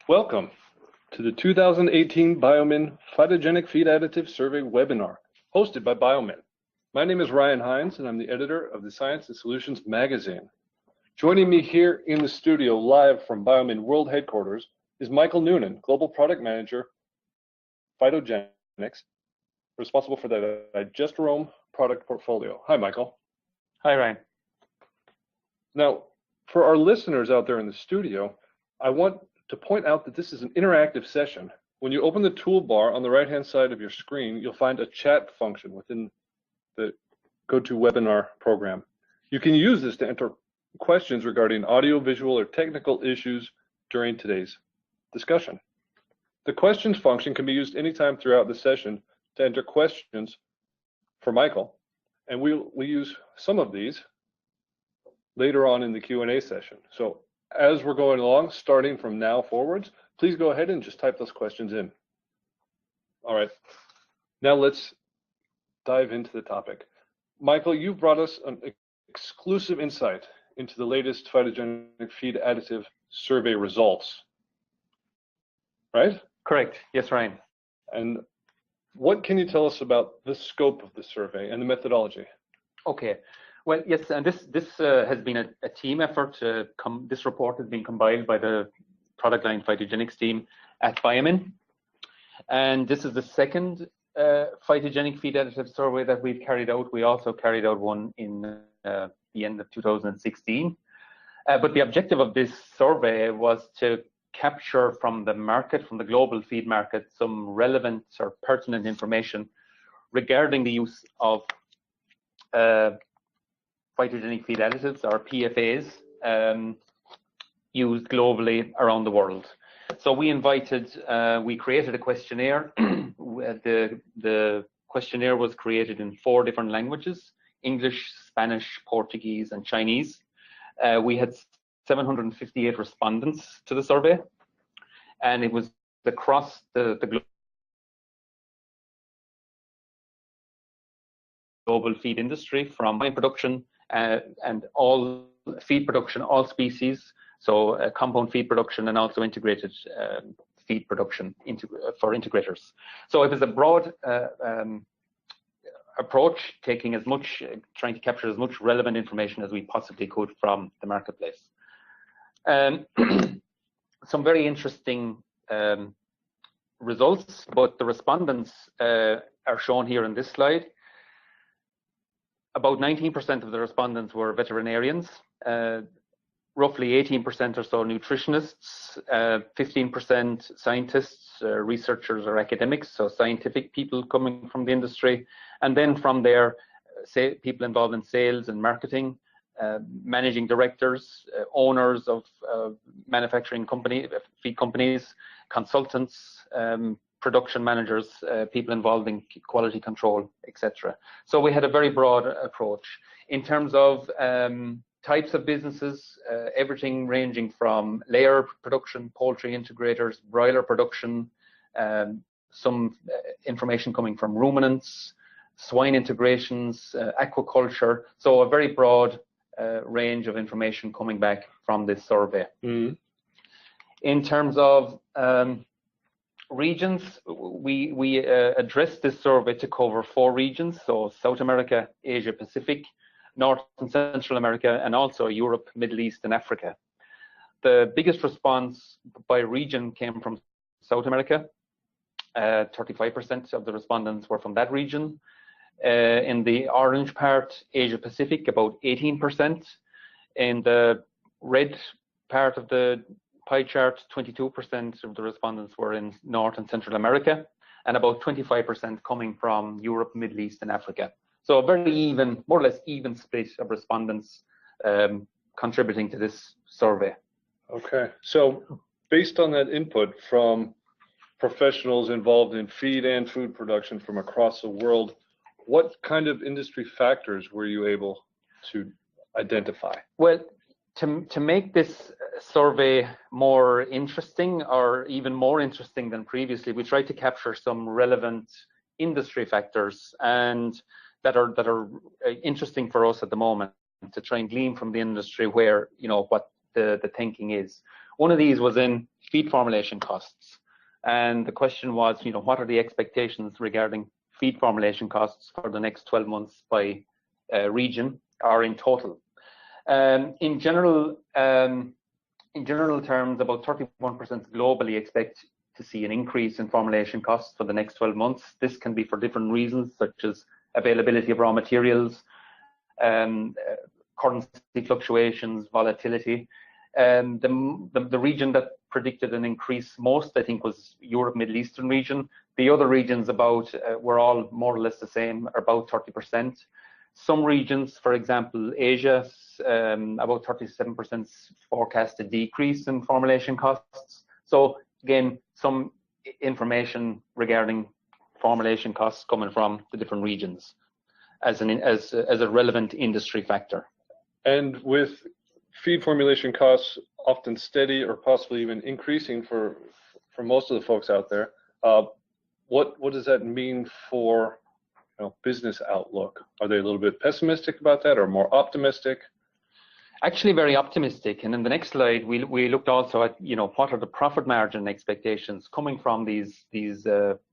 Welcome to the 2018 Biomin Phytogenic Feed Additive Survey webinar, hosted by Biomin. My name is Ryan Hines, and I'm the editor of the Science and Solutions magazine. Joining me here in the studio live from Biomin World Headquarters is Michael Noonan, Global Product Manager, Phytogenics, responsible for the Digestibility product portfolio. Hi, Michael. Hi, Ryan. Now, for our listeners out there in the studio, I want to point out that this is an interactive session. When you open the toolbar on the right-hand side of your screen, you'll find a chat function within the GoToWebinar program. You can use this to enter questions regarding audio, visual, or technical issues during today's discussion. The questions function can be used anytime throughout the session to enter questions for Michael, and we'll use some of these later on in the Q&A session. So as we're going along, starting from now forwards, please go ahead and just type those questions in. All right, now let's dive into the topic. Michael, you brought us an exclusive insight into the latest phytogenic feed additive survey results, right? Correct. Yes, Ryan. And what can you tell us about the scope of the survey and the methodology? Okay. Well, yes, and this has been a team effort. This report has been compiled by the product line Phytogenics team at Biomin. And this is the second phytogenic feed additive survey that we've carried out. We also carried out one in the end of 2016. But the objective of this survey was to capture from the market, from the global feed market, some relevant or pertinent information regarding the use of phytogenic feed additives, or PFAs, used globally around the world. So we created a questionnaire. The questionnaire was created in 4 different languages: English, Spanish, Portuguese, and Chinese. We had 758 respondents to the survey, and it was across the global feed industry, from wine production and all feed production, all species, so compound feed production and also integrated feed production for integrators. So it was a broad approach, trying to capture as much relevant information as we possibly could from the marketplace. Some very interesting results, but the respondents are shown here in this slide. About 19% of the respondents were veterinarians, roughly 18% or so nutritionists, 15% scientists, researchers or academics, so scientific people coming from the industry, and then from there, people involved in sales and marketing, managing directors, owners of manufacturing feed companies, consultants, production managers, people involved in quality control, etc. So we had a very broad approach. In terms of types of businesses, everything ranging from layer production, poultry integrators, broiler production, some information coming from ruminants, swine integrations, aquaculture. So a very broad range of information coming back from this survey. Mm-hmm. In terms of regions, we addressed this survey to cover 4 regions, so South America, Asia Pacific, North and Central America, and also Europe, Middle East, and Africa. The biggest response by region came from South America. 35% of the respondents were from that region. In the orange part, Asia Pacific, about 18%. In the red part of the pie chart, 22% of the respondents were in North and Central America, and about 25% coming from Europe, Middle East, and Africa. So a very even, more or less even split of respondents contributing to this survey. Okay, so based on that input from professionals involved in feed and food production from across the world, what kind of industry factors were you able to identify? Well, to make this survey more interesting, or even more interesting than previously, we tried to capture some relevant industry factors and that are interesting for us at the moment, to try and glean from the industry where, what the thinking is. One of these was in feed formulation costs. And the question was, what are the expectations regarding feed formulation costs for the next 12 months by region or in total? In general terms, about 31% globally expect to see an increase in formulation costs for the next 12 months. This can be for different reasons, such as availability of raw materials, currency fluctuations, volatility. The region that predicted an increase most, I think, was Europe, Middle Eastern region. The other regions were all more or less the same, about 30%. Some regions, for example, Asia, about 37% forecasted decrease in formulation costs. So again, some information regarding formulation costs coming from the different regions as a relevant industry factor. And with feed formulation costs often steady or possibly even increasing for most of the folks out there, what does that mean for business outlook? Are they a little bit pessimistic about that or more optimistic? Actually, very optimistic. And in the next slide, we looked also at what are the profit margin expectations coming from these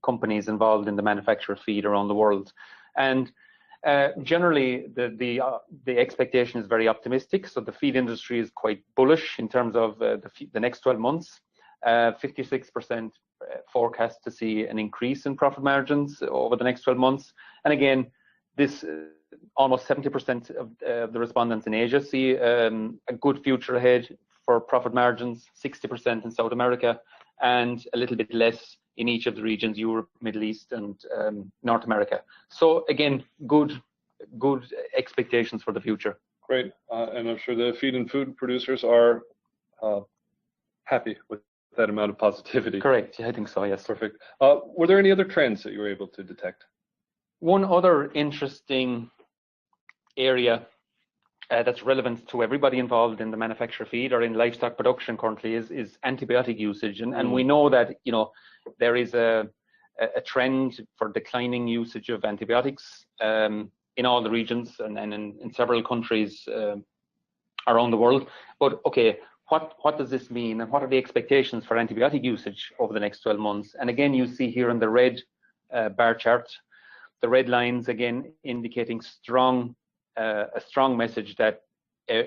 companies involved in the manufacture of feed around the world. And generally, the expectation is very optimistic. So the feed industry is quite bullish in terms of the next 12 months. 56% forecast to see an increase in profit margins over the next 12 months. And again, this almost 70% of the respondents in Asia see a good future ahead for profit margins, 60% in South America, and a little bit less in each of the regions, Europe, Middle East, and North America. So again, good expectations for the future. Great, and I'm sure the feed and food producers are happy with that amount of positivity. Correct, I think so, yes. Perfect. Were there any other trends that you were able to detect? One other interesting area that's relevant to everybody involved in the manufacture of feed or in livestock production currently is antibiotic usage. And we know that there is a trend for declining usage of antibiotics in all the regions and in several countries around the world. But okay, what does this mean, and what are the expectations for antibiotic usage over the next 12 months? And again, you see here in the red bar chart, the red lines again indicating a strong message that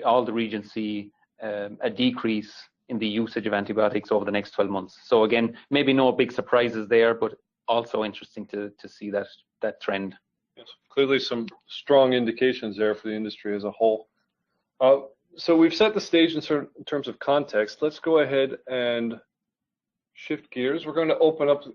all the regions see a decrease in the usage of antibiotics over the next 12 months. So again, maybe no big surprises there, but also interesting to see that trend. Yes, clearly some strong indications there for the industry as a whole. So we've set the stage in terms of context. Let's go ahead and shift gears. We're going to open up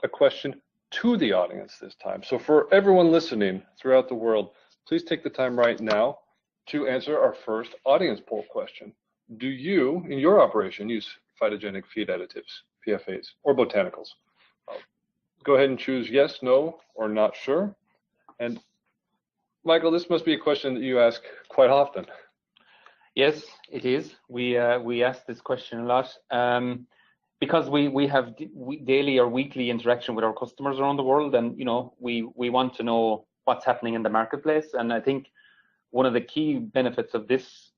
a question to the audience this time. So for everyone listening throughout the world, please take the time right now to answer our first audience poll question. Do you, in your operation, use phytogenic feed additives, PFAs, or botanicals? Go ahead and choose yes, no, or not sure. And Michael, this must be a question that you ask quite often. Yes, it is. We ask this question a lot because we have daily or weekly interaction with our customers around the world, and we want to know what's happening in the marketplace. And I think one of the key benefits of this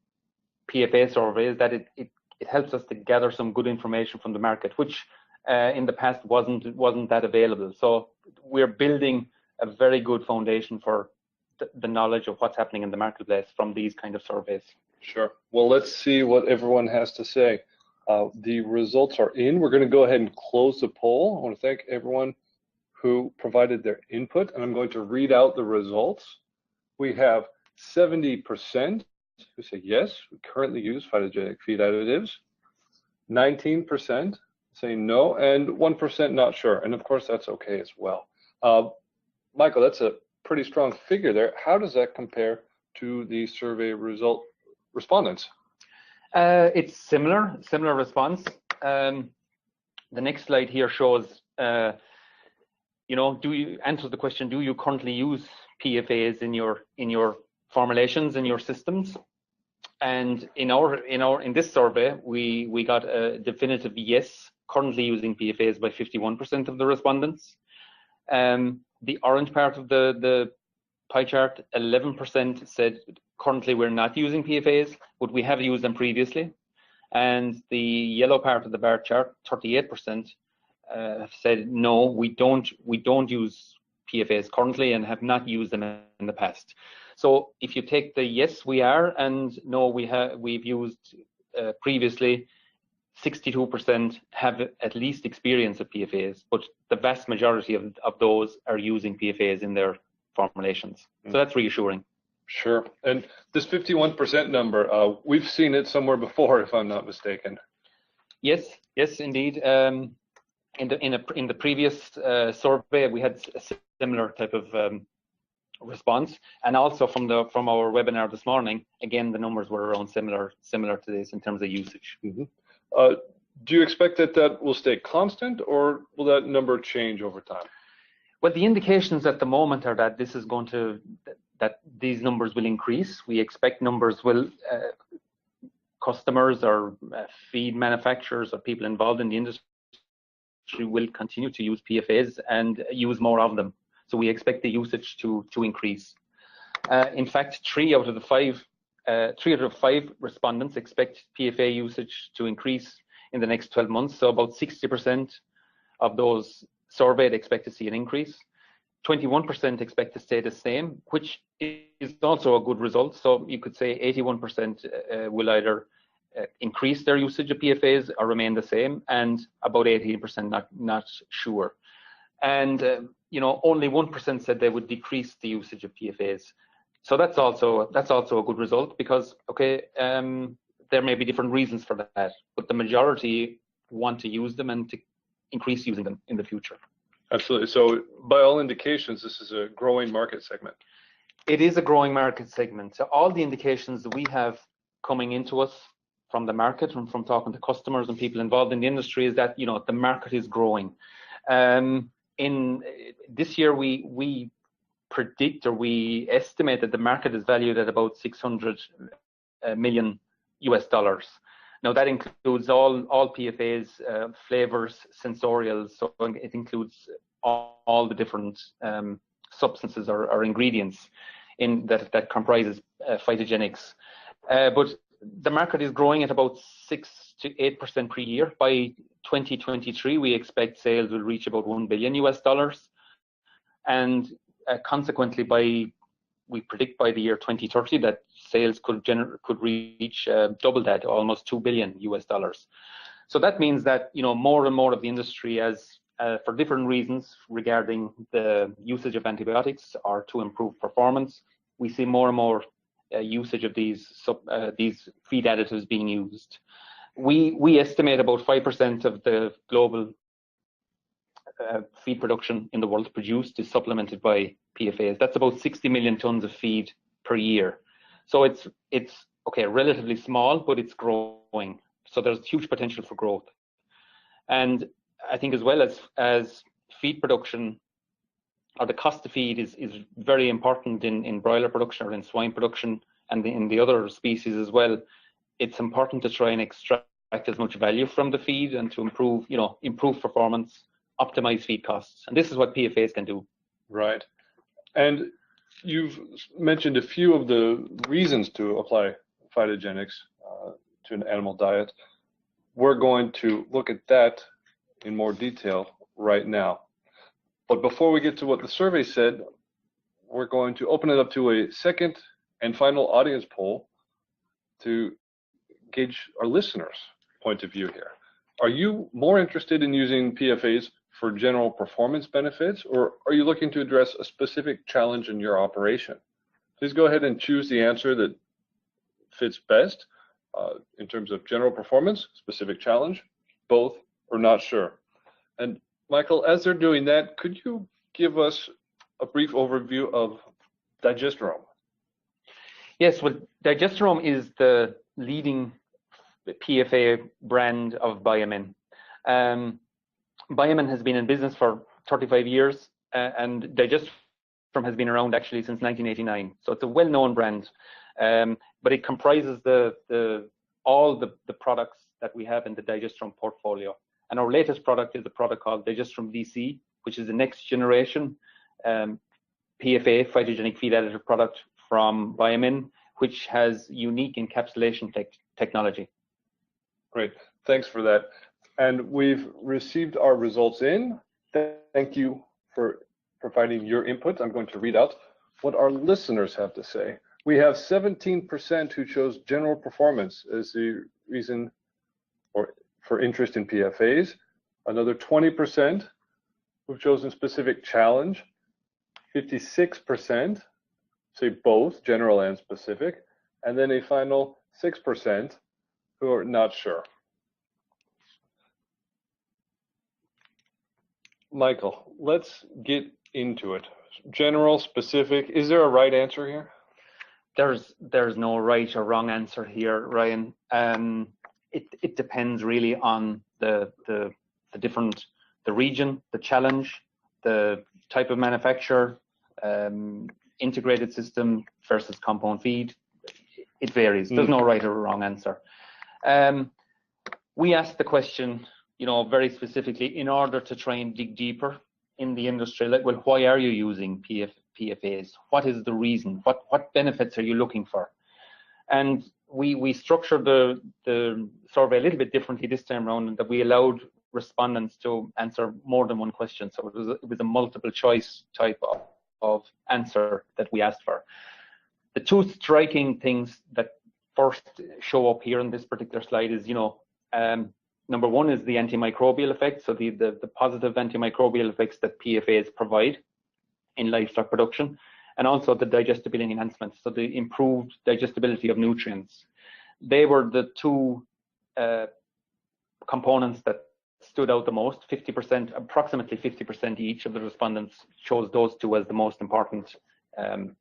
PFA survey is that it helps us to gather some good information from the market, which in the past wasn't that available. So we're building a very good foundation for the knowledge of what's happening in the marketplace from these kind of surveys. Sure. Well, let's see what everyone has to say. The results are in. We're going to go ahead and close the poll. I want to thank everyone who provided their input, and I'm going to read out the results. We have 70% who say yes, we currently use phytogenic feed additives, 19% saying no, and 1% not sure. And of course, that's okay as well. Michael, that's a pretty strong figure there. How does that compare to the survey respondents? It's similar response. The next slide here shows, do you answer the question, do you currently use PFAs in your formulations, in your systems? And in this survey, we got a definitive yes, currently using PFAs by 51% of the respondents. The orange part of the pie chart, 11% said currently we're not using PFAs, but we have used them previously. And the yellow part of the bar chart, 38%, have said no, we don't use PFAs currently and have not used them in the past. So if you take the yes, we are, and no, we've used previously, 62% have at least experience of PFAs, but the vast majority of those are using PFAs in their formulations. So that's reassuring. Sure. And this 51% number, we've seen it somewhere before, if I'm not mistaken. Yes, indeed. In the previous survey, we had a similar type of response, and also from our webinar this morning, again, the numbers were around similar to this in terms of usage. Mm-hmm. Do you expect that will stay constant, or will that number change over time? Well, the indications at the moment are that this is going to, that these numbers will increase. We expect numbers will, customers or feed manufacturers or people involved in the industry will continue to use PFAs and use more of them. So we expect the usage to increase. In fact, three out of the five respondents expect PFA usage to increase in the next 12 months. So about 60% of those surveyed expect to see an increase. 21% expect to stay the same, which is also a good result. So you could say 81% will either increase their usage of PFAs or remain the same, and about 18% not sure. And only 1% said they would decrease the usage of PFAs. So that's also a good result, because there may be different reasons for that, but the majority want to use them and to increase using them in the future. Absolutely. So by all indications, this is a growing market segment. It is a growing market segment. So all the indications that we have coming into us from the market and from talking to customers and people involved in the industry is that the market is growing. In this year, we predict, or we estimate, that the market is valued at about $600 million. Now that includes all PFAs, flavors, sensorials. So it includes all the different substances or ingredients in that comprises phytogenics. But the market is growing at about 6 to 8% per year. By 2023, we expect sales will reach about $1 billion, and consequently, we predict by the year 2030 that sales could reach double that, almost $2 billion. So that means that more and more of the industry, as for different reasons regarding the usage of antibiotics or to improve performance, we see more and more usage of these feed additives being used. We estimate about 5% of the global feed production in the world produced is supplemented by PFAs. That's about 60 million tons of feed per year. So it's relatively small, but it's growing. So there's huge potential for growth. And I think as well as feed production, or the cost of feed is very important in broiler production or in swine production and in the other species as well. It's important to try and extract as much value from the feed and to improve performance, optimize feed costs. And this is what PFAs can do. Right. And you've mentioned a few of the reasons to apply phytogenics to an animal diet. We're going to look at that in more detail right now. But before we get to what the survey said, we're going to open it up to a second and final audience poll to gauge our listeners' point of view here. Are you more interested in using PFAs for general performance benefits, or are you looking to address a specific challenge in your operation? Please go ahead and choose the answer that fits best in terms of general performance, specific challenge, both, or not sure. And Michael, as they're doing that, could you give us a brief overview of Digestibility? Yes, well, Digestibility is the leading PFA brand of Biomin. Biomin has been in business for 35 years, and Digestibility has been around actually since 1989. So it's a well-known brand, but it comprises all the products that we have in the Digestibility portfolio. And our latest product is a product called Digestibility DC, which is the next generation PFA, phytogenic feed additive product from Biomin, which has unique encapsulation technology. Great, thanks for that. And we've received our results in. Thank you for providing your input. I'm going to read out what our listeners have to say. We have 17% who chose general performance as the reason for interest in PFAs. Another 20% who've chosen specific challenge. 56% say both, general and specific. And then a final 6% who are not sure. Michael, let's get into it. General, specific, is there a right answer here? There's no right or wrong answer here, Ryan. It depends really on the region, the challenge, the type of manufacturer, integrated system versus compound feed. It varies. There's no right or wrong answer. We asked the question, very specifically in order to try and dig deeper in the industry. Like, well, why are you using PFAs? What is the reason? What benefits are you looking for? And we structured the survey a little bit differently this time around, and that we allowed respondents to answer more than one question. So it was a multiple choice type of answer that we asked for. The two striking things that first show up here in this particular slide is, number one is the antimicrobial effects, so the positive antimicrobial effects that PFAs provide in livestock production, and also the digestibility enhancements, so the improved digestibility of nutrients. They were the two components that stood out the most. 50%, approximately 50% each of the respondents chose those two as the most important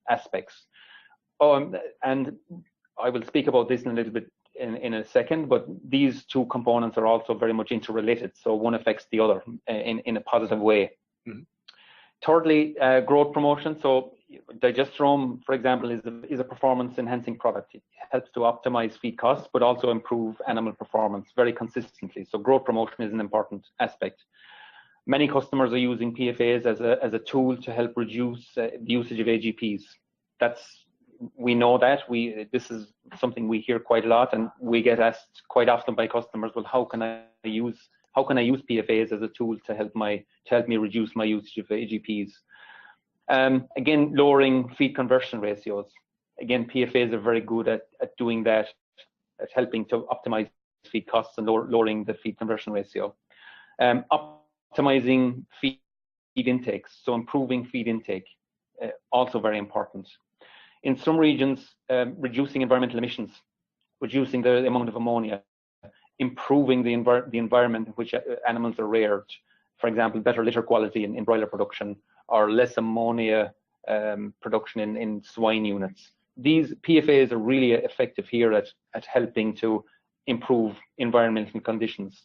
aspects. And I will speak about this in a little bit in a second, but these two components are also very much interrelated, so one affects the other in a positive way. Mm-hmm. Thirdly, growth promotion. So digesterone, for example, is a performance enhancing product. It helps to optimize feed costs, but also improve animal performance very consistently. So growth promotion is an important aspect. Many customers are using PFAs as a tool to help reduce the usage of AGPs. We know that. This is something we hear quite a lot, and we get asked quite often by customers, well, how can I use PFAs as a tool to help me reduce my usage of AGPs? Again, lowering feed conversion ratios. Again, PFAs are very good at doing that, at helping to optimize feed costs and lowering the feed conversion ratio. Optimizing feed intakes, so improving feed intake, also very important. In some regions, reducing environmental emissions, reducing the amount of ammonia, improving the environment in which animals are reared. For example, better litter quality in broiler production, or less ammonia production in swine units. These PFAs are really effective here at helping to improve environmental conditions.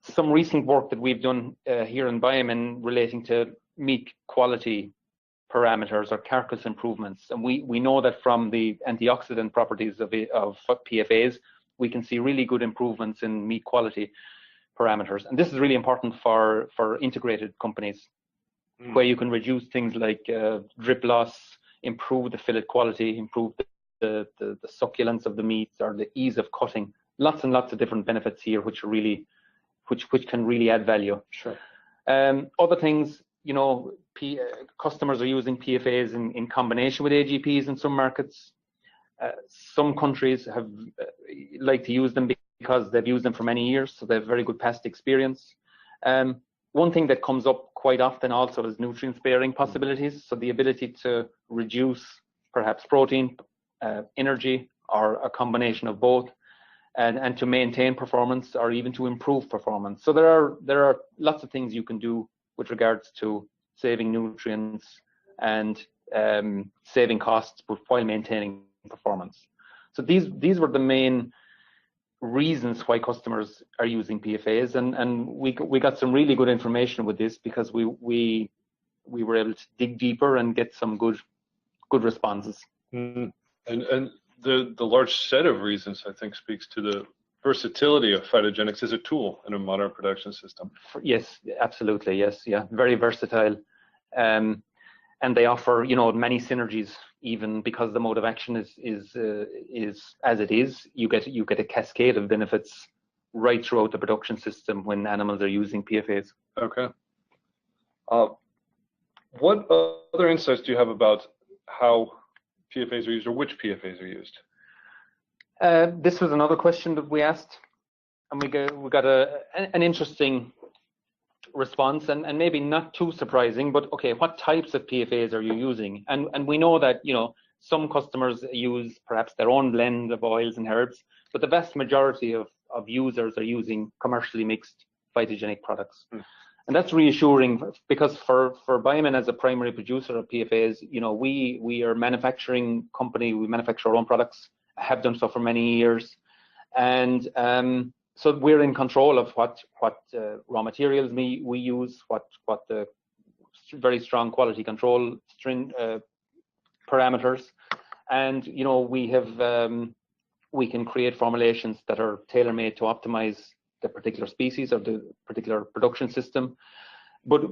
Some recent work that we've done here in Biomin relating to meat quality parameters or carcass improvements, and we know that from the antioxidant properties of PFAs, we can see really good improvements in meat quality parameters. And this is really important for integrated companies, where you can reduce things like drip loss, improve the fillet quality, improve the succulence of the meat, or the ease of cutting. Lots and lots of different benefits here, which can really add value. Sure. Other things, customers are using PFAs in combination with AGPs in some markets. Some countries like to use them because they've used them for many years, so they have very good past experience. One thing that comes up quite often also is nutrient sparing possibilities, so the ability to reduce perhaps protein, energy, or a combination of both, and to maintain performance or even to improve performance. So there are lots of things you can do with regards to saving nutrients and saving costs, but while maintaining performance. So these were the main reasons why customers are using PFAs, and we got some really good information with this, because we were able to dig deeper and get some good responses. And the large set of reasons, I think, speaks to the versatility of phytogenics as a tool in a modern production system. Yes, absolutely. Yes, yeah, very versatile, and they offer many synergies. Even because the mode of action is as it is, you get a cascade of benefits right throughout the production system when animals are using PFAs. Okay. What other insights do you have about how PFAs are used, or which PFAs are used? This was another question that we asked, and we got an interesting response, and maybe not too surprising, but okay, what types of PFAs are you using? And we know that, you know, some customers use perhaps their own blend of oils and herbs, but the vast majority of users are using commercially mixed phytogenic products. And that's reassuring, because for Biomin as a primary producer of PFAs, you know, we are a manufacturing company, we manufacture our own products, have done so for many years, and so we're in control of what raw materials we use, what the very strong quality control parameters, and you know, we can create formulations that are tailor-made to optimize the particular species or the particular production system. But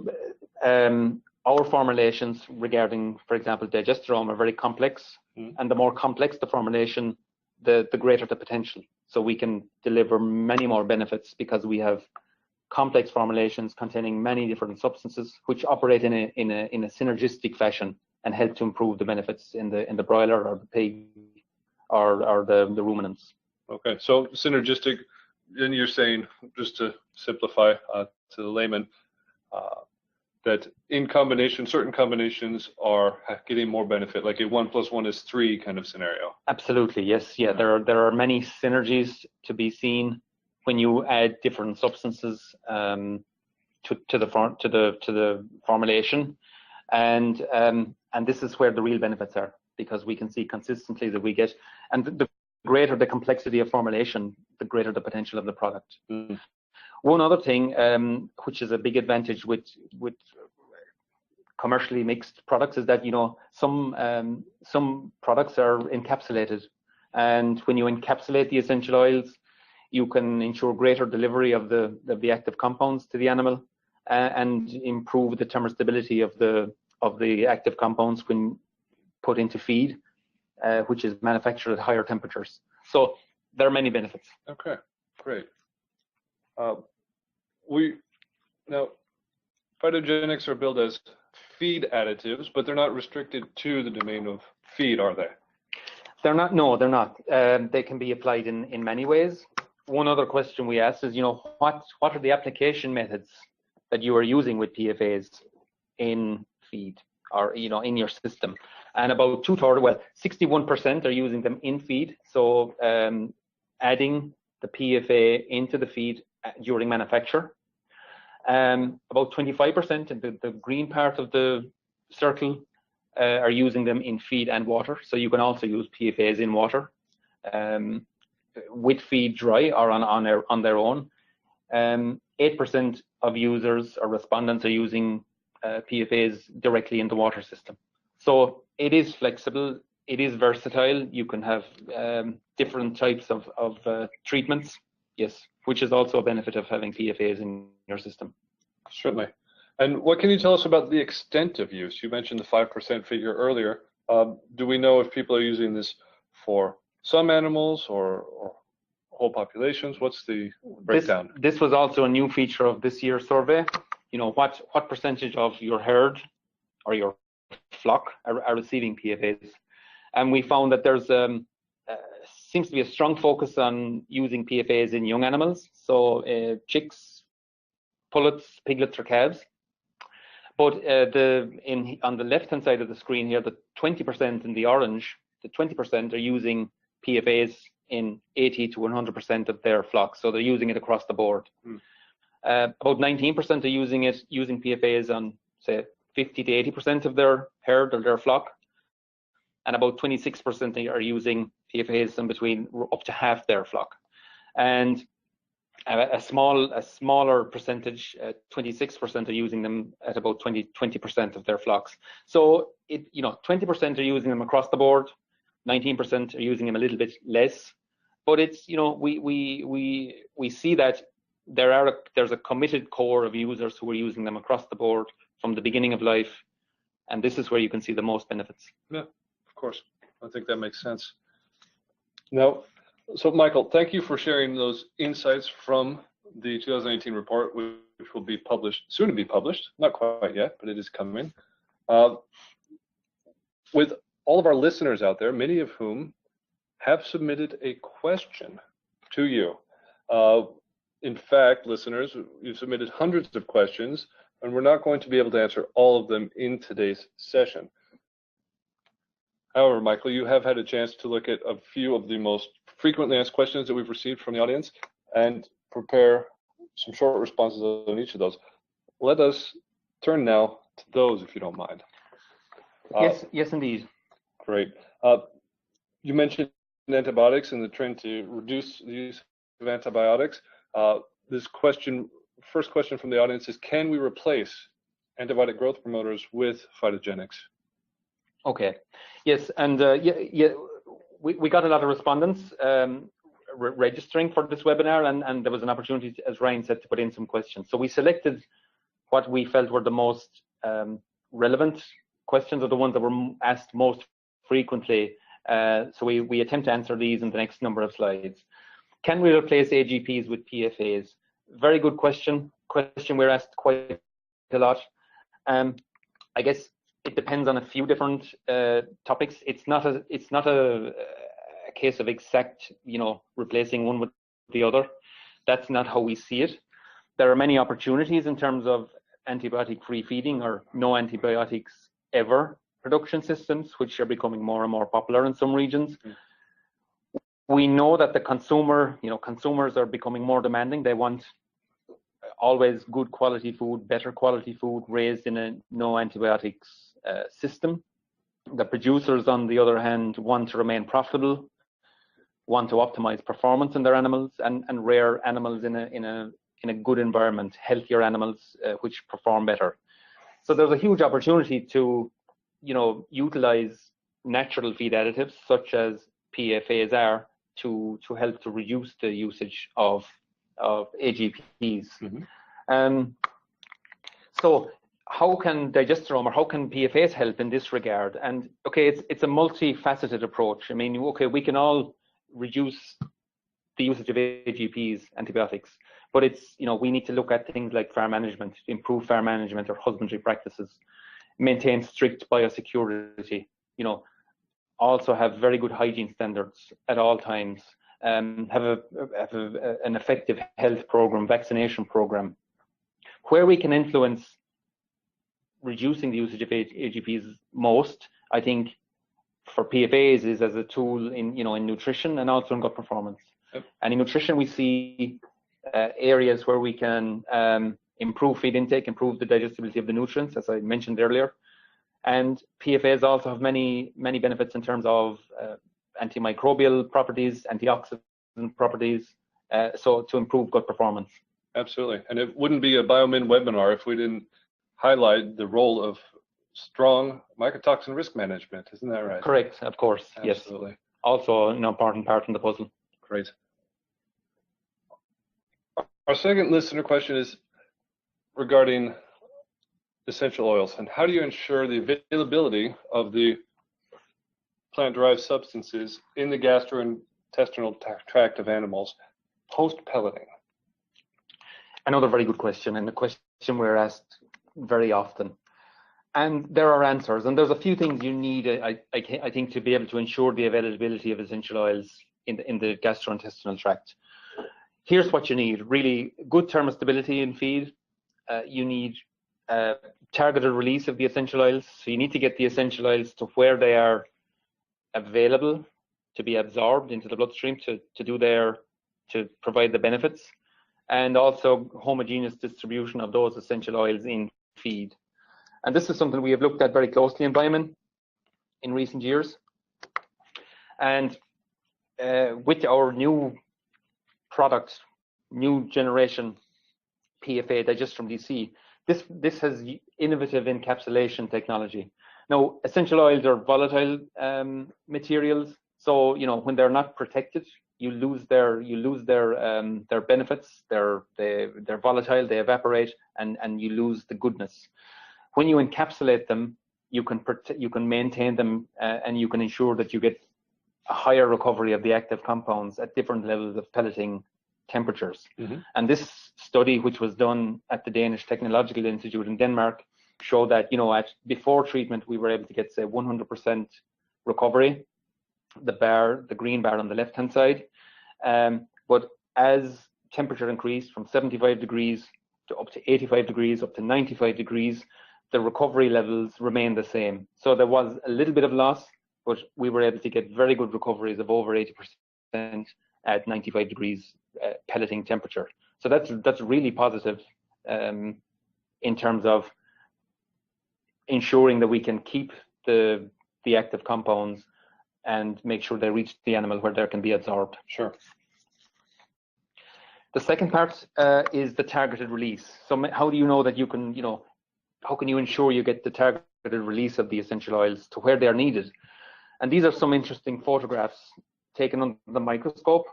our formulations regarding, for example, digesterone are very complex, and the more complex the formulation, the greater the potential. So we can deliver many more benefits because we have complex formulations containing many different substances which operate in a synergistic fashion and help to improve the benefits in the broiler or the pig or the ruminants. Okay, so synergistic, and you're saying, just to simplify to the layman, that in combination, certain combinations are getting more benefit, like a 1 + 1 is 3 kind of scenario. Absolutely, yes, yeah. There are many synergies to be seen when you add different substances to the formulation, and this is where the real benefits are, because we can see consistently that we get, and the greater the complexity of formulation, the greater the potential of the product. One other thing, which is a big advantage with commercially mixed products, is that, you know, some products are encapsulated, and when you encapsulate the essential oils, you can ensure greater delivery of the active compounds to the animal, and improve the thermostability of the active compounds when put into feed, which is manufactured at higher temperatures. So there are many benefits. Okay, great. Now, phytogenics are billed as feed additives, but they're not restricted to the domain of feed, are they? They're not. No, they're not. They can be applied in many ways. One other question we asked is, you know, what are the application methods that you are using with PFAs in feed, or, you know, in your system? And about 2/3, well, 61% are using them in feed. So adding the PFA into the feed during manufacture. About 25% in the green part of the circle are using them in feed and water. So you can also use PFAs in water, with feed dry or on their own. 8% of users or respondents are using PFAs directly in the water system. So it is flexible, it is versatile. You can have different types of treatments, yes, which is also a benefit of having PFAs in your system. Certainly. And what can you tell us about the extent of use? You mentioned the 5% figure earlier. Do we know if people are using this for some animals or whole populations? What's the breakdown? This was also a new feature of this year's survey. You know, what percentage of your herd or your flock are receiving PFAs? And we found that there's seems to be a strong focus on using PFAs in young animals, so chicks, pullets, piglets, or calves. But on the left-hand side of the screen here, the 20% in the orange, the 20% are using PFAs in 80 to 100% of their flocks, so they're using it across the board. About 19% are using PFAs on, say, 50 to 80% of their herd or their flock, and about 26% are using PFAs in between up to half their flock. And a smaller percentage, 26%, are using them at about 20% of their flocks. So 20% are using them across the board, 19% are using them a little bit less. But it's, you know, we see that there's a committed core of users who are using them across the board from the beginning of life, and this is where you can see the most benefits. Yeah, of course. I think that makes sense. Now, So Michael, thank you for sharing those insights from the 2018 report, which will be published, soon to be published, not quite yet, but it is coming. With all of our listeners out there, many of whom have submitted a question to you. In fact, listeners, you've submitted hundreds of questions, and we're not going to be able to answer all of them in today's session. However, Michael, you have had a chance to look at a few of the most frequently asked questions that we've received from the audience and prepare some short responses on each of those. Let us turn now to those, if you don't mind. Yes, indeed. Great. You mentioned antibiotics and the trend to reduce the use of antibiotics. This question, first question from the audience is, can we replace antibiotic growth promoters with phytogenics? Okay. Yes, and we got a lot of respondents registering for this webinar, and there was an opportunity, as Ryan said, to put in some questions. So we selected what we felt were the most relevant questions, or the ones that were asked most frequently. So we attempt to answer these in the next number of slides. Can we replace AGPs with PFAs? Very good question. Question we're asked quite a lot. I guess it depends on a few different topics. It's not a case of exact, replacing one with the other. That's not how we see it. There are many opportunities in terms of antibiotic-free feeding or no antibiotics ever production systems, which are becoming more and more popular in some regions. We know that the consumers are becoming more demanding. They want always good quality food, better quality food raised in a no antibiotics system. The producers, on the other hand, want to remain profitable, want to optimize performance in their animals, and rear animals in a good environment, healthier animals which perform better. So there's a huge opportunity to, utilize natural feed additives such as PFAs are to help to reduce the usage of AGPs. So how can digesterone or how can PFAs help in this regard? And okay, it's a multifaceted approach. I mean, okay, we can all reduce the usage of AGPs, antibiotics, but it's, we need to look at things like farm management, improve farm management or husbandry practices, maintain strict biosecurity, also have very good hygiene standards at all times, have an effective health program, vaccination program. Where we can influence reducing the usage of AGPs most, I think, for PFAs is as a tool in nutrition and also in gut performance. Yep. And in nutrition, we see areas where we can improve feed intake, improve the digestibility of the nutrients, as I mentioned earlier. And PFAs also have many benefits in terms of antimicrobial properties, antioxidant properties, so to improve gut performance. Absolutely. And it wouldn't be a Biomin webinar if we didn't highlight the role of strong mycotoxin risk management. Isn't that right? Correct, of course. Absolutely. Yes. Also an important part in the puzzle. Great. Our second listener question is regarding essential oils, and how do you ensure the availability of the plant-derived substances in the gastrointestinal tract of animals post-pelleting? Another very good question, and a question we're asked very often. And there are answers, and there's a few things you need, I think, to be able to ensure the availability of essential oils in the gastrointestinal tract. Here's what you need: really good thermostability in feed. You need targeted release of the essential oils. So you need to get the essential oils to where they are available to be absorbed into the bloodstream to provide the benefits, and also homogeneous distribution of those essential oils in feed. And this is something we have looked at very closely in Biomin in recent years. And with our new product, new generation PFA Digest from DC, this has innovative encapsulation technology. Now, essential oils are volatile materials, so when they're not protected, you lose their benefits. They're volatile, they evaporate, and you lose the goodness. When you encapsulate them, you can maintain them, and you can ensure that you get a higher recovery of the active compounds at different levels of pelleting temperatures. And this study, which was done at the Danish Technological Institute in Denmark, showed that, you know, at before treatment, we were able to get, say, 100% recovery, the green bar on the left-hand side. But as temperature increased from 75 degrees to up to 85 degrees, up to 95 degrees, the recovery levels remained the same. So there was a little bit of loss, but we were able to get very good recoveries of over 80% at 95 degrees pelleting temperature. So that's really positive in terms of ensuring that we can keep the active compounds and make sure they reach the animal where they can be absorbed. Sure. The second part is the targeted release. So how do you know that you can, you know, how can you ensure you get the targeted release of the essential oils to where they are needed? And these are some interesting photographs taken under the microscope.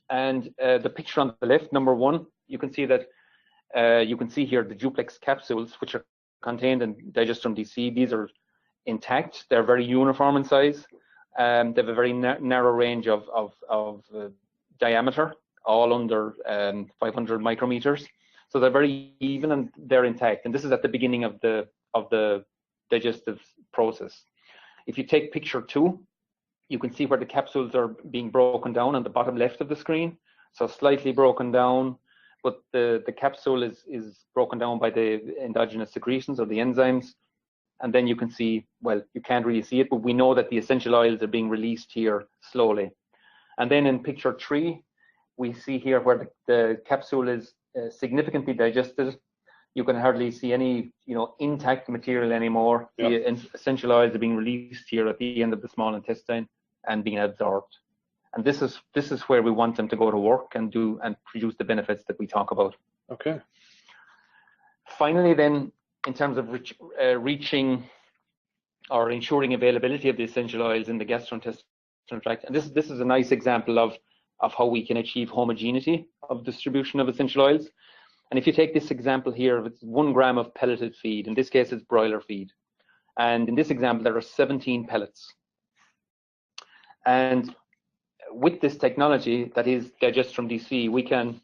And the picture on the left, number one, you can see that you can see here the duplex capsules, which are contained in Digestibility DC. These are intact. They're very uniform in size. They have a very narrow range of diameter, all under 500 micrometers. So they're very even and they're intact. And this is at the beginning of the digestive process. If you take picture 2, you can see where the capsules are being broken down on the bottom left of the screen. So slightly broken down, but the capsule is broken down by the endogenous secretions or the enzymes. And then you can see, well, you can't really see it, but we know that the essential oils are being released here slowly. And then in picture 3, we see here where the capsule is significantly digested. You can hardly see any, you know, intact material anymore. Yeah. The essential oils are being released here at the end of the small intestine and being absorbed. And this is where we want them to go to work and produce the benefits that we talk about. Okay. Finally, then, in terms of reaching or ensuring availability of the essential oils in the gastrointestinal tract, and this is a nice example of how we can achieve homogeneity of distribution of essential oils. And if you take this example here, it's 1 gram of pelleted feed. In this case, it's broiler feed. And in this example, there are 17 pellets. And with this technology, that is Digestibility DC, we can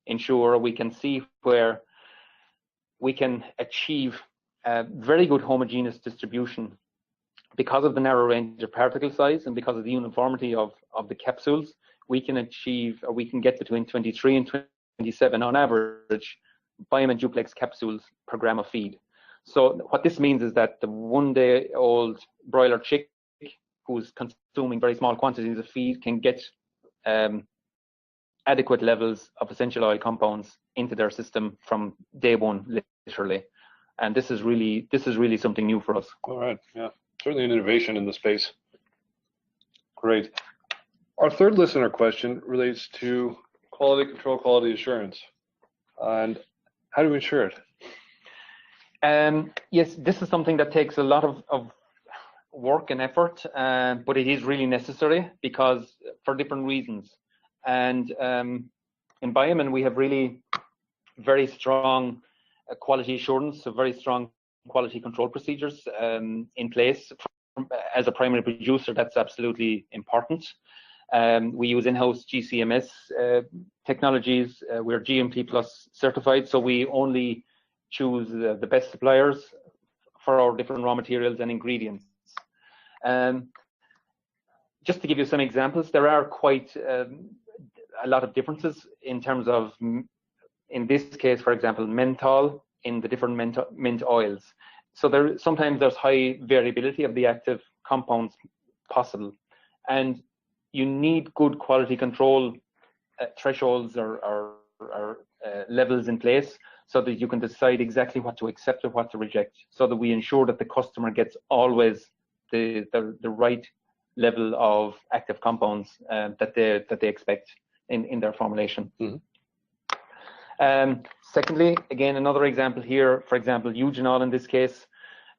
ensure, we can see where we can achieve a very good homogeneous distribution because of the narrow range of particle size and because of the uniformity of the capsules. We can achieve, or we can get between 23 and 27 on average Biomin duplex capsules per gram of feed. So what this means is that the 1-day-old broiler chick who's consuming very small quantities of feed can get adequate levels of essential oil compounds into their system from day one, literally. And this is really something new for us. All right. Yeah. Certainly an innovation in the space. Great. Our third listener question relates to quality control, quality assurance, and how do we ensure it? Yes, this is something that takes a lot of work and effort, but it is really necessary because for different reasons. And in Biomin, we have really very strong quality assurance, so very strong quality control procedures in place. As a primary producer, that's absolutely important. We use in-house GCMS technologies. We're GMP Plus certified, so we only choose the best suppliers for our different raw materials and ingredients. Just to give you some examples, there are quite a lot of differences in terms of, in this case, for example, menthol in the different mint oils. So sometimes there's high variability of the active compounds possible. And you need good quality control thresholds or levels in place so that you can decide exactly what to accept and what to reject, so that we ensure that the customer gets always the right level of active compounds that they expect in their formulation. Mm-hmm. Secondly, again, another example here, for example, eugenol in this case,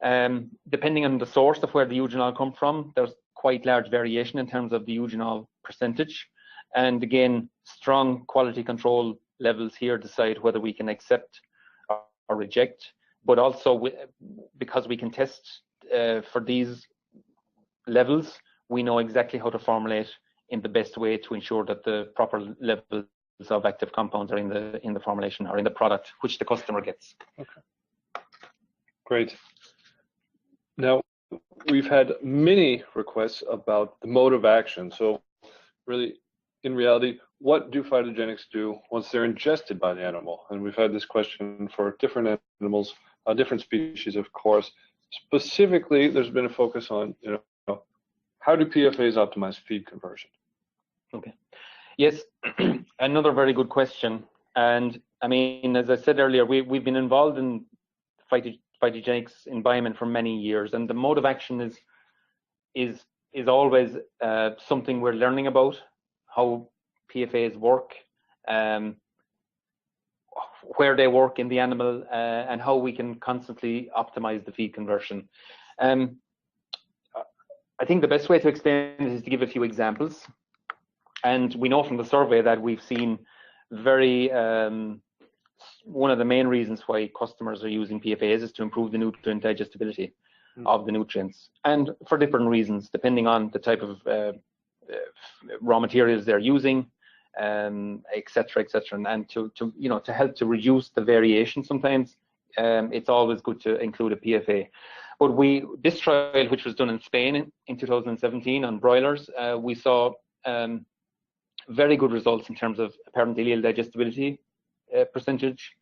depending on the source of where the eugenol comes from, there's quite large variation in terms of the eugenol percentage. And again, strong quality control levels here decide whether we can accept or reject, but also because we can test for these levels, we know exactly how to formulate in the best way to ensure that the proper levels of active compounds are in the formulation or in the product which the customer gets. Okay, great. Now, we've had many requests about the mode of action. So really, in reality, what do phytogenics do once they're ingested by the animal? And we've had this question for different animals, different species, of course. Specifically, there's been a focus on, how do PFAs optimize feed conversion? Okay. Yes, another very good question. And I mean, as I said earlier, we've been involved in phytogenics in Biomin for many years, and the mode of action is always something we're learning about, how PFAs work, where they work in the animal, and how we can constantly optimize the feed conversion. I think the best way to explain it is to give a few examples. And we know from the survey that we've seen one of the main reasons why customers are using PFAs is to improve the nutrient digestibility of the nutrients, and for different reasons, depending on the type of raw materials they're using, et cetera, and to help to reduce the variation sometimes, it's always good to include a PFA. But this trial, which was done in Spain in 2017 on broilers, we saw very good results in terms of apparent ileal digestibility percentage,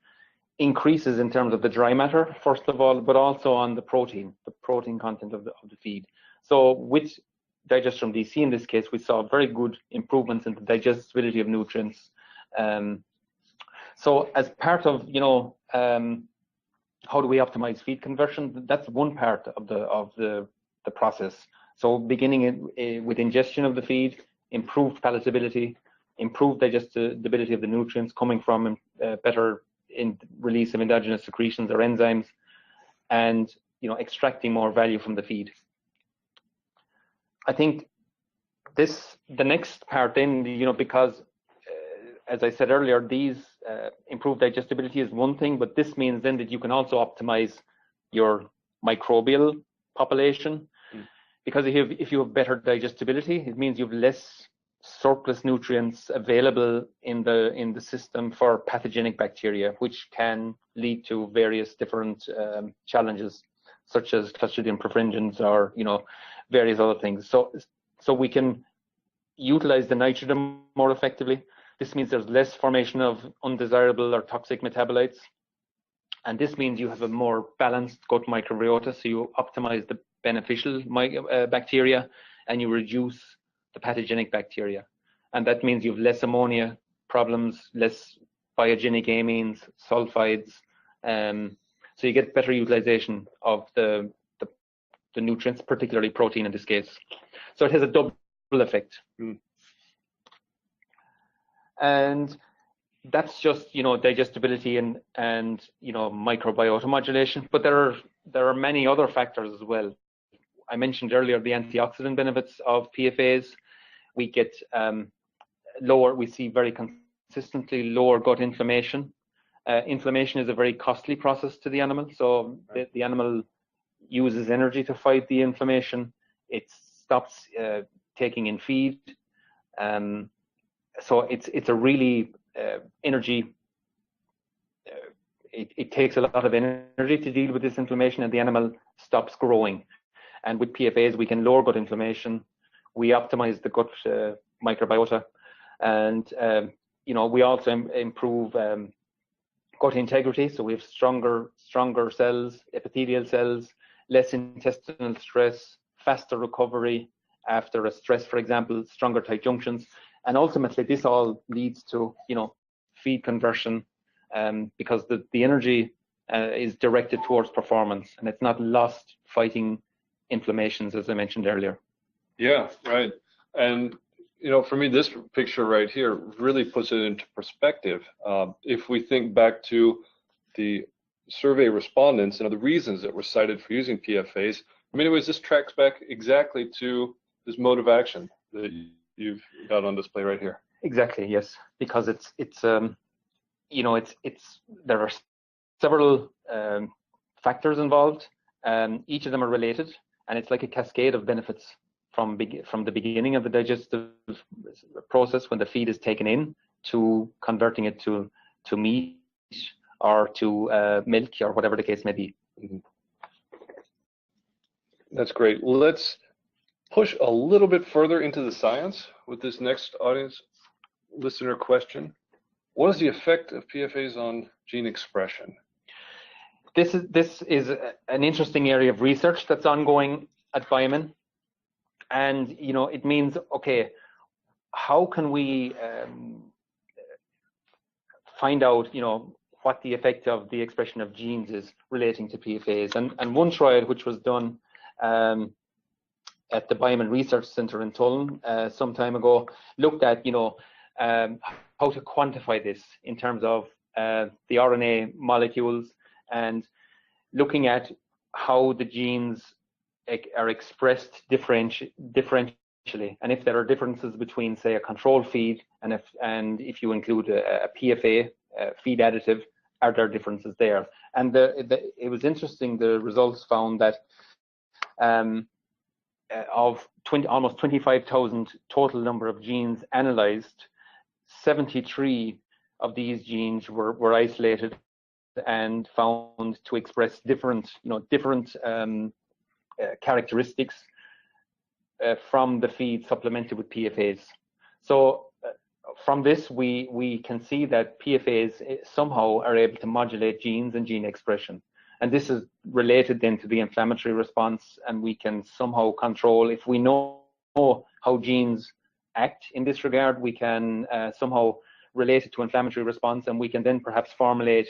increases in terms of the dry matter, first of all, but also on the protein content of the feed. So with Digestrum DC in this case, we saw very good improvements in the digestibility of nutrients. So as part of, how do we optimize feed conversion? That's one part of the process. So beginning with ingestion of the feed, improved palatability, improved digestibility of the nutrients coming from better release of endogenous secretions or enzymes, and extracting more value from the feed. I think the next part then, because as I said earlier, these improved digestibility is one thing, but this means then that you can also optimize your microbial population, because if you have better digestibility, it means you have less surplus nutrients available in the system for pathogenic bacteria, which can lead to various different challenges, such as Clostridium perfringens or various other things. So we can utilize the nitrogen more effectively. This means there's less formation of undesirable or toxic metabolites, and this means you have a more balanced gut microbiota. So you optimize the beneficial bacteria, and you reduce the pathogenic bacteria, and that means you have less ammonia problems, less biogenic amines, sulfides, so you get better utilization of the nutrients, particularly protein in this case. So it has a double effect. And that's just digestibility and microbiota modulation, but there are many other factors as well. I mentioned earlier the antioxidant benefits of PFAs. We get we see very consistently lower gut inflammation. Inflammation is a very costly process to the animal, so the animal uses energy to fight the inflammation. It stops taking in feed, so it's a really energy. It takes a lot of energy to deal with this inflammation, and the animal stops growing. And with PFAs, we can lower gut inflammation. We optimize the gut microbiota, and we also improve gut integrity. So we have stronger cells, epithelial cells, less intestinal stress, faster recovery after a stress, for example, stronger tight junctions, and ultimately this all leads to feed conversion, because the energy is directed towards performance, and it's not lost fighting inflammations, as I mentioned earlier. Yeah, right. And for me, this picture right here really puts it into perspective. If we think back to the survey respondents and the reasons that were cited for using PFAs, in many ways this tracks back exactly to this mode of action that you've got on display right here. Exactly, yes, because there are several factors involved, and each of them are related, and it's like a cascade of benefits from the beginning of the digestive process when the feed is taken in to converting it to meat or to milk or whatever the case may be. Mm-hmm. That's great. Let's push a little bit further into the science with this next audience listener question. What is the effect of PFAs on gene expression? This is an interesting area of research that's ongoing at Biomin, and it means, okay, how can we find out what the effect of the expression of genes is relating to PFAs? And one trial which was done at the Biomin Research Center in Tulln some time ago looked at how to quantify this in terms of the RNA molecules and looking at how the genes are expressed differentially, and if there are differences between, say, a control feed and if you include a PFA feed additive, are there differences there? And it was interesting. The results found that of almost 25,000 total number of genes analyzed, 73 of these genes were isolated and found to express different characteristics from the feed supplemented with PFAs. So from this, we can see that PFAs somehow are able to modulate genes and gene expression. And this is related then to the inflammatory response, and we can somehow control, if we know how genes act in this regard, we can somehow relate it to inflammatory response, and we can then perhaps formulate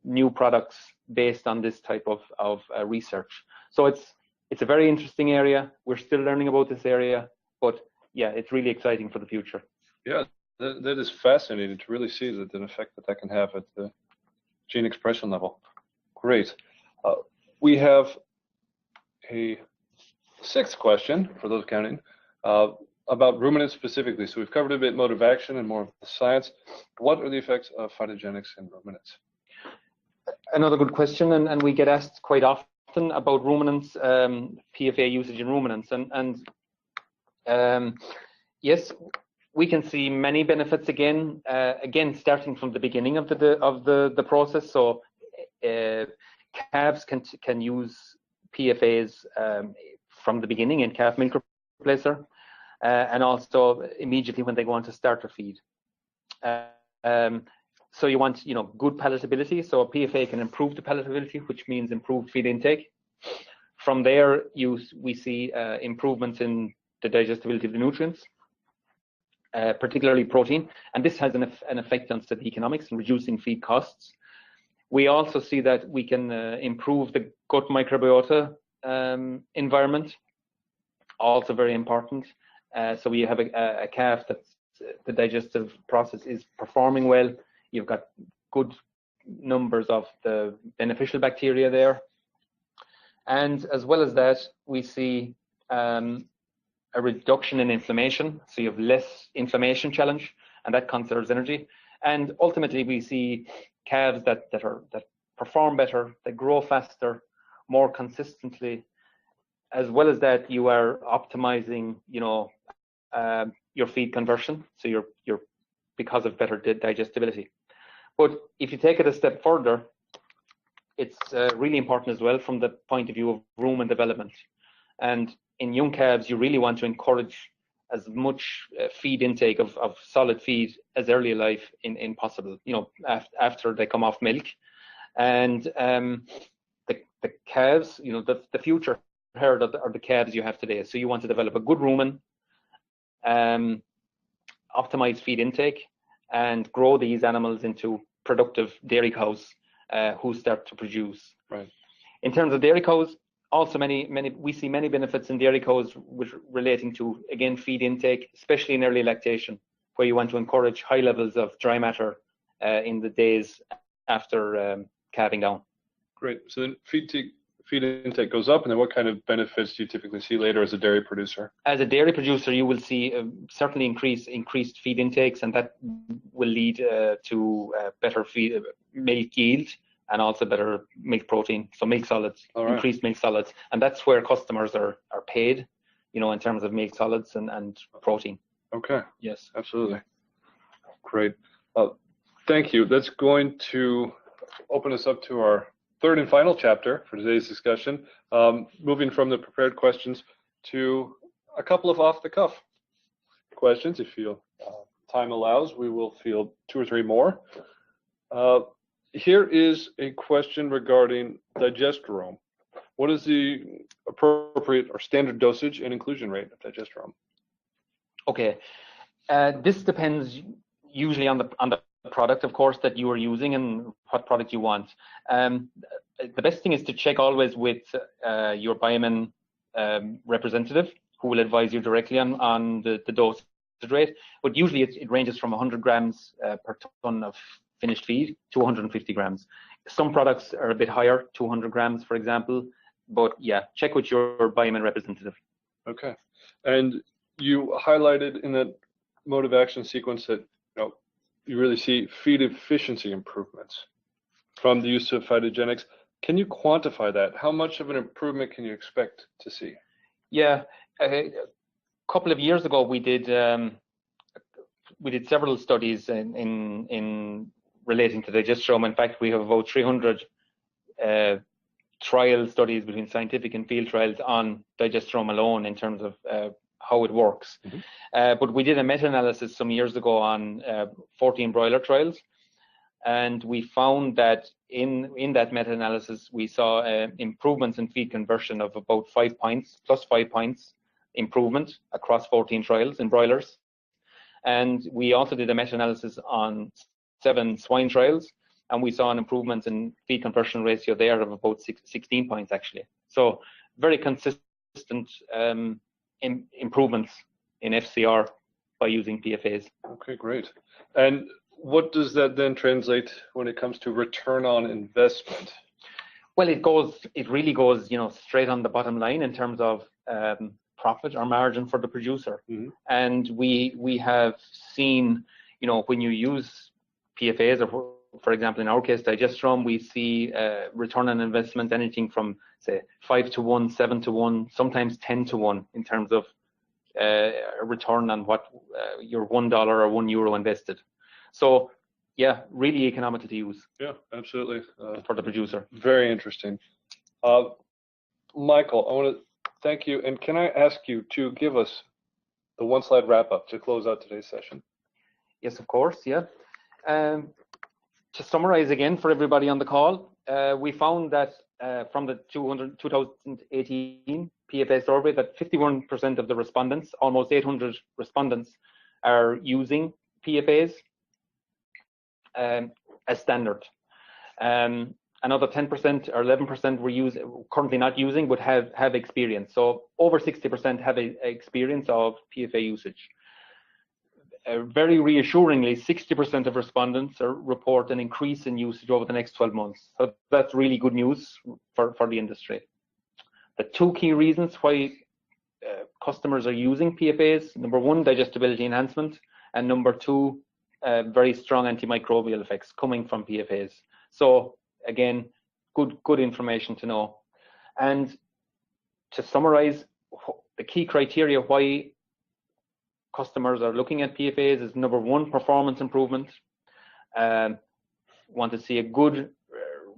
new products based on this type of research. So it's a very interesting area. We're still learning about this area, but yeah, it's really exciting for the future. Yeah, that is fascinating to really see the effect that can have at the gene expression level. Great. We have a sixth question, for those counting, about ruminants specifically. So we've covered a bit mode of action and more of the science. What are the effects of phytogenics in ruminants? Another good question, and we get asked quite often about ruminants, PFA usage in ruminants, and yes, we can see many benefits again starting from the beginning of the process. So calves can use PFAs from the beginning in calf milk replacer, and also immediately when they go on to starter feed. So you want good palatability. So a PFA can improve the palatability, which means improved feed intake. From there, we see improvements in the digestibility of the nutrients, particularly protein, and this has an effect on study economics and reducing feed costs. We also see that we can improve the gut microbiota environment, also very important. So we have a calf that's the digestive process is performing well. You've got good numbers of the beneficial bacteria there. And as well as that, we see a reduction in inflammation. So you have less inflammation challenge, and that conserves energy. And ultimately, we see calves that perform better, they grow faster, more consistently. As well as that, you are optimizing, your feed conversion. So you're because of better digestibility. But if you take it a step further, it's really important as well from the point of view of rumen development. And in young calves, you really want to encourage as much feed intake of solid feed as early in life in possible, after they come off milk. And the calves, the future herd are the calves you have today. So you want to develop a good rumen, optimize feed intake, and grow these animals into productive dairy cows who start to produce. Right. In terms of dairy cows, also we see many benefits in dairy cows relating to, again, feed intake, especially in early lactation, where you want to encourage high levels of dry matter in the days after calving down. Great. So then feed intake goes up, and then what kind of benefits do you typically see later as a dairy producer? As a dairy producer, you will see certainly increased feed intakes, and that will lead to better milk yield and also better milk protein, so milk solids, increased milk solids, and that's where customers are paid in terms of milk solids and protein. Okay. Yes. Absolutely. Great. Thank you. That's going to open us up to our third and final chapter for today's discussion, moving from the prepared questions to a couple of off-the-cuff questions. If time allows, we will field 2 or 3 more. Here is a question regarding digesterone. What is the appropriate or standard dosage and inclusion rate of digesterone? Okay, this depends usually on the product, of course, that you are using and what product you want. The best thing is to check always with your Biomin representative, who will advise you directly on the dose rate. But usually it ranges from 100 grams per ton of finished feed to 150 grams. Some products are a bit higher, 200 grams, for example. But yeah, check with your Biomin representative. Okay, and you highlighted in that mode of action sequence that you really see feed efficiency improvements from the use of phytogenics. Can you quantify that? How much of an improvement can you expect to see? Yeah, a couple of years ago we did several studies in relating to digesterone. In fact, we have about 300 trial studies between scientific and field trials on digesterone alone in terms of how it works. Mm-hmm. But we did a meta-analysis some years ago on 14 broiler trials, and we found that in that meta-analysis we saw improvements in feed conversion of about 5 points, plus 5 points improvement across 14 trials in broilers. And we also did a meta-analysis on 7 swine trials, and we saw an improvement in feed conversion ratio there of about 16 points actually. So very consistent improvements in FCR by using PFAs. Okay, great. And what does that then translate when it comes to return on investment? Well, it really goes, straight on the bottom line in terms of profit or margin for the producer. Mm-hmm. And we have seen, when you use PFAs, or for example, in our case, digesterone, we see return on investment anything from, say, 5 to 1, 7 to 1, sometimes 10 to 1 in terms of a return on what your $1 or €1 invested. So, yeah, really economical to use. Yeah, absolutely. For the producer. Very interesting. Michael, I want to thank you. And can I ask you to give us the 1-slide wrap-up to close out today's session? Yes, of course, yeah. To summarize again for everybody on the call, we found that from the 2018 PFA survey that 51% of the respondents, almost 800 respondents, are using PFAs as standard. Another 10% or 11% were currently not using, but have experience. So over 60% have experience of PFA usage. Very reassuringly, 60% of respondents report an increase in usage over the next 12 months. So that's really good news for the industry. The 2 key reasons why customers are using PFAs: number 1, digestibility enhancement, and number 2, very strong antimicrobial effects coming from PFAs. So again, good information to know. And to summarize, the key criteria why customers are looking at PFAs is number 1, performance improvement. Want to see a good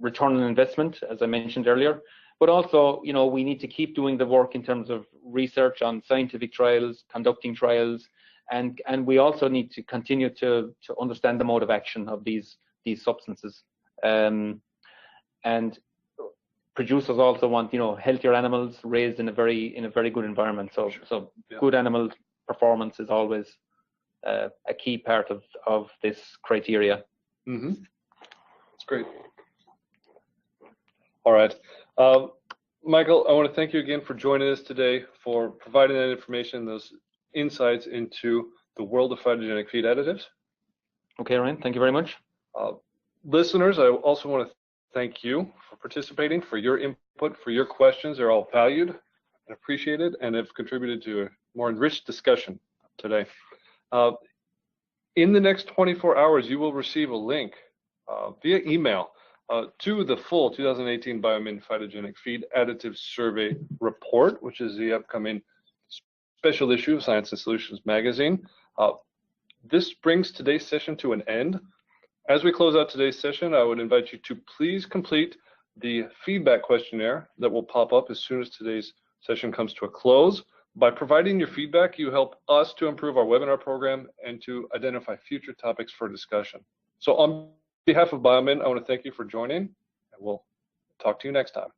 return on investment, as I mentioned earlier. But also, we need to keep doing the work in terms of research on scientific trials, conducting trials, and we also need to continue to understand the mode of action of these substances. And producers also want, healthier animals raised in a very good environment. So yeah. Good animal performance is always a key part of this criteria. Mm-hmm. That's great. All right. Michael, I want to thank you again for joining us today, for providing that information, those insights into the world of phytogenic feed additives. Okay, Ryan, thank you very much. Listeners, I also want to thank you for participating, for your input, for your questions. They're all valued and appreciated and have contributed to a more enriched discussion today. In the next 24 hours, you will receive a link via email to the full 2018 Biomin Phytogenic Feed Additives Survey Report, which is the upcoming special issue of Science and Solutions magazine. This brings today's session to an end. As we close out today's session, I would invite you to please complete the feedback questionnaire that will pop up as soon as today's session comes to a close. By providing your feedback, you help us to improve our webinar program and to identify future topics for discussion. So on behalf of Biomin, I want to thank you for joining, and we'll talk to you next time.